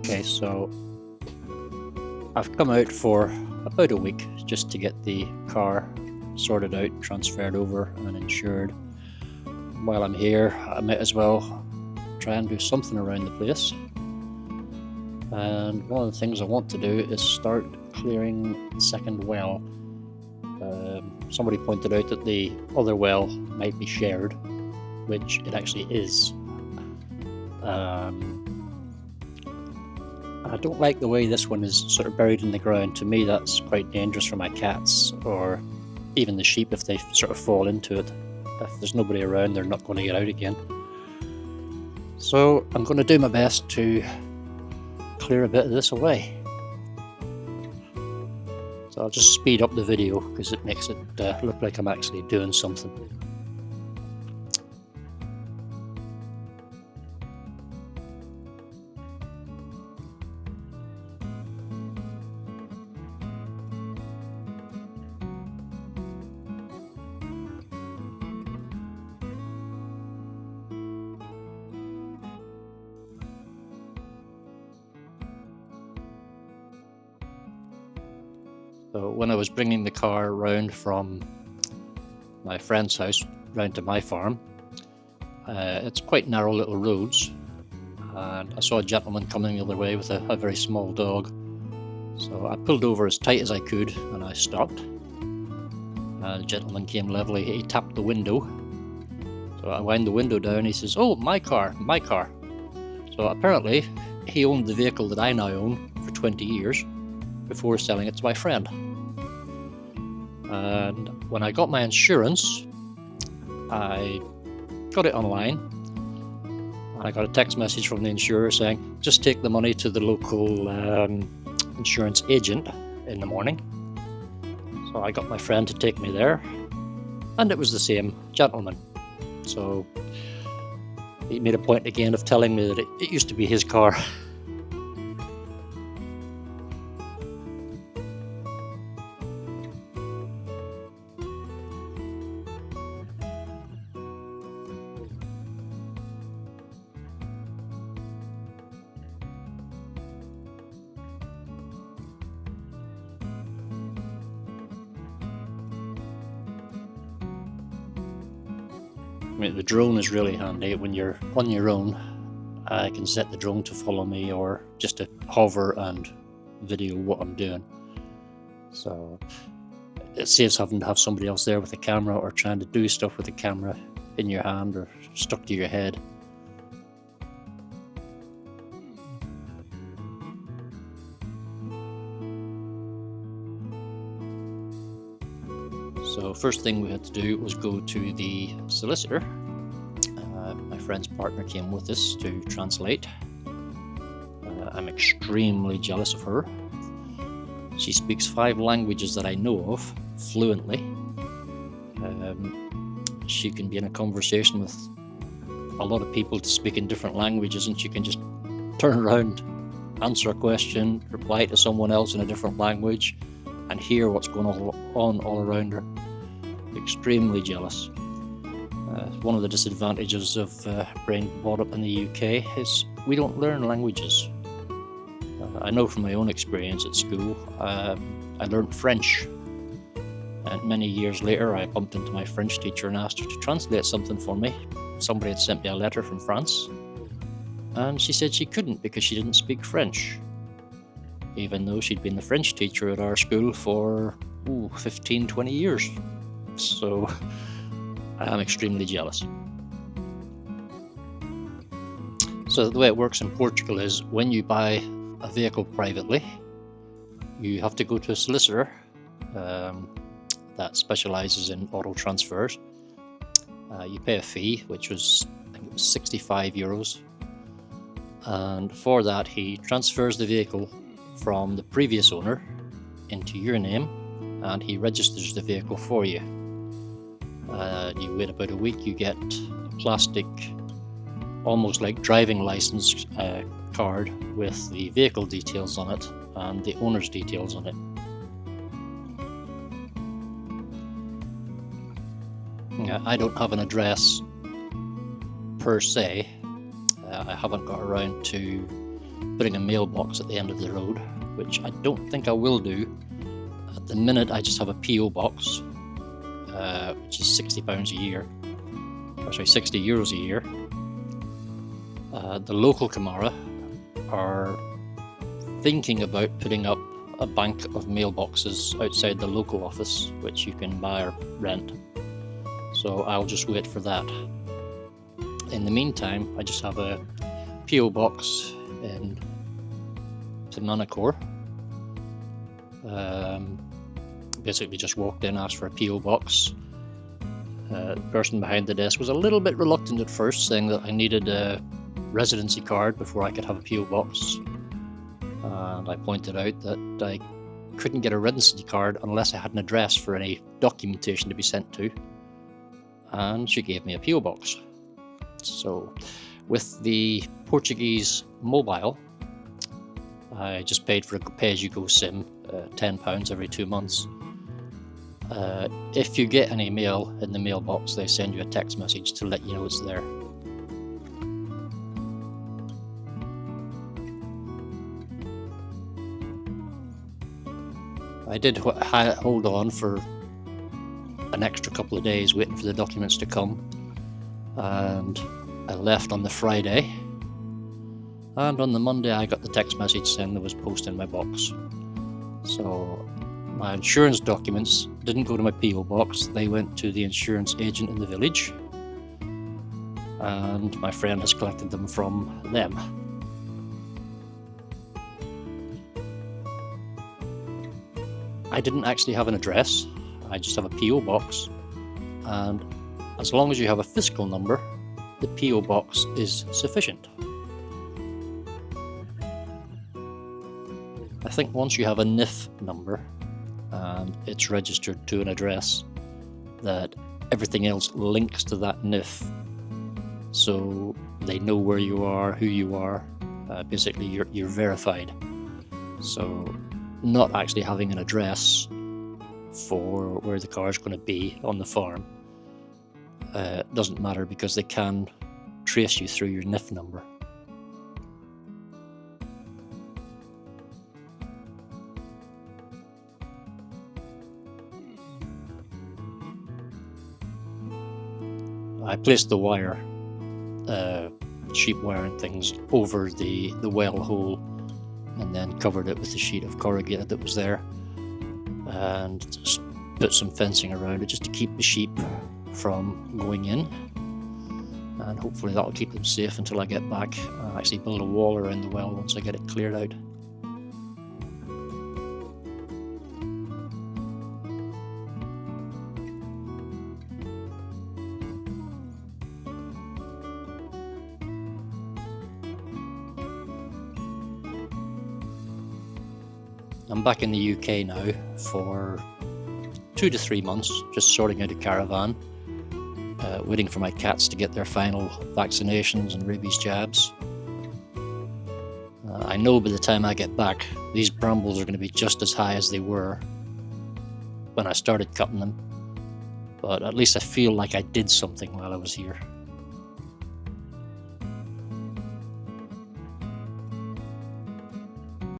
Okay, so I've come out for about a week just to get the car sorted out, transferred over and insured. While I'm here, I might as well try and do something around the place. And one of the things I want to do is start clearing the second well. Somebody pointed out that the other well might be shared, which it actually is. I don't like the way this one is sort of buried in the ground. To me, that's quite dangerous for my cats, or even the sheep if they sort of fall into it. If there's nobody around, they're not going to get out again. So I'm going to do my best to clear a bit of this away. So I'll just speed up the video because it makes it look like I'm actually doing something. So when I was bringing the car round from my friend's house round to my farm, it's quite narrow little roads, and I saw a gentleman coming the other way with a very small dog. So I pulled over as tight as I could and I stopped. The gentleman came levelly, he tapped the window. So I wound the window down, he says, "Oh, my car, my car." So apparently he owned the vehicle that I now own for 20 years before selling it to my friend. And when I got my insurance, I got it online, and I got a text message from the insurer saying, just take the money to the local insurance agent in the morning. So I got my friend to take me there, and it was the same gentleman. So he made a point again of telling me that it used to be his car. I mean, the drone is really handy when you're on your own. I can set the drone to follow me or just to hover and video what I'm doing. So it saves having to have somebody else there with a camera or trying to do stuff with the camera in your hand or stuck to your head. So first thing we had to do was go to the solicitor. My friend's partner came with us to translate. I'm extremely jealous of her. She speaks 5 languages that I know of fluently. She can be in a conversation with a lot of people to speak in different languages, and she can just turn around, answer a question, reply to someone else in a different language, and hear what's going on all around her. Extremely jealous. One of the disadvantages of being brought up in the UK is we don't learn languages. I know from my own experience at school, I learned French, and many years later I bumped into my French teacher and asked her to translate something for me. Somebody had sent me a letter from France, and she said she couldn't because she didn't speak French, even though she'd been the French teacher at our school for 15-20 years. So I am extremely jealous. So the way it works in Portugal is when you buy a vehicle privately, you have to go to a solicitor that specializes in auto transfers. You pay a fee, which was, I think it was 65 euros. And for that, he transfers the vehicle from the previous owner into your name, and he registers the vehicle for you. You wait about a week, you get a plastic, almost like driving license card with the vehicle details on it and the owner's details on it. I don't have an address per se. I haven't got around to putting a mailbox at the end of the road, which I don't think I will do. At the minute, I just have a PO box, which is £60 a year, or sorry, €60 a year. The local Camara are thinking about putting up a bank of mailboxes outside the local office, which you can buy or rent. So I'll just wait for that. In the meantime, I just have a PO box in Manacor. Basically just walked in, asked for a PO box. The person behind the desk was a little bit reluctant at first, saying that I needed a residency card before I could have a PO box. And I pointed out that I couldn't get a residency card unless I had an address for any documentation to be sent to. And she gave me a PO box. So with the Portuguese mobile, I just paid for a pay-as-you-go SIM, £10 every 2 months. If you get any mail in the mailbox, they send you a text message to let you know it's there. I did hold on for an extra couple of days waiting for the documents to come, and I left on the Friday, and on the Monday I got the text message saying there was post in my box. So my insurance documents didn't go to my PO box, they went to the insurance agent in the village, and my friend has collected them from them. I didn't actually have an address, I just have a PO box, and as long as you have a fiscal number, the PO box is sufficient. I think once you have a NIF number and it's registered to an address, that everything else links to that NIF, so they know where you are, who you are. Basically you're verified. So not actually having an address for where the car is going to be on the farm doesn't matter, because they can trace you through your NIF number. I placed the wire, sheep wire and things, over the well hole, and then covered it with a sheet of corrugated that was there, and just put some fencing around it just to keep the sheep from going in, and hopefully that'll keep them safe until I get back. I'll actually build a wall around the well once I get it cleared out. I'm back in the UK now for 2 to 3 months, just sorting out a caravan, waiting for my cats to get their final vaccinations and rabies jabs. I know by the time I get back, these brambles are going to be just as high as they were when I started cutting them, but at least I feel like I did something while I was here.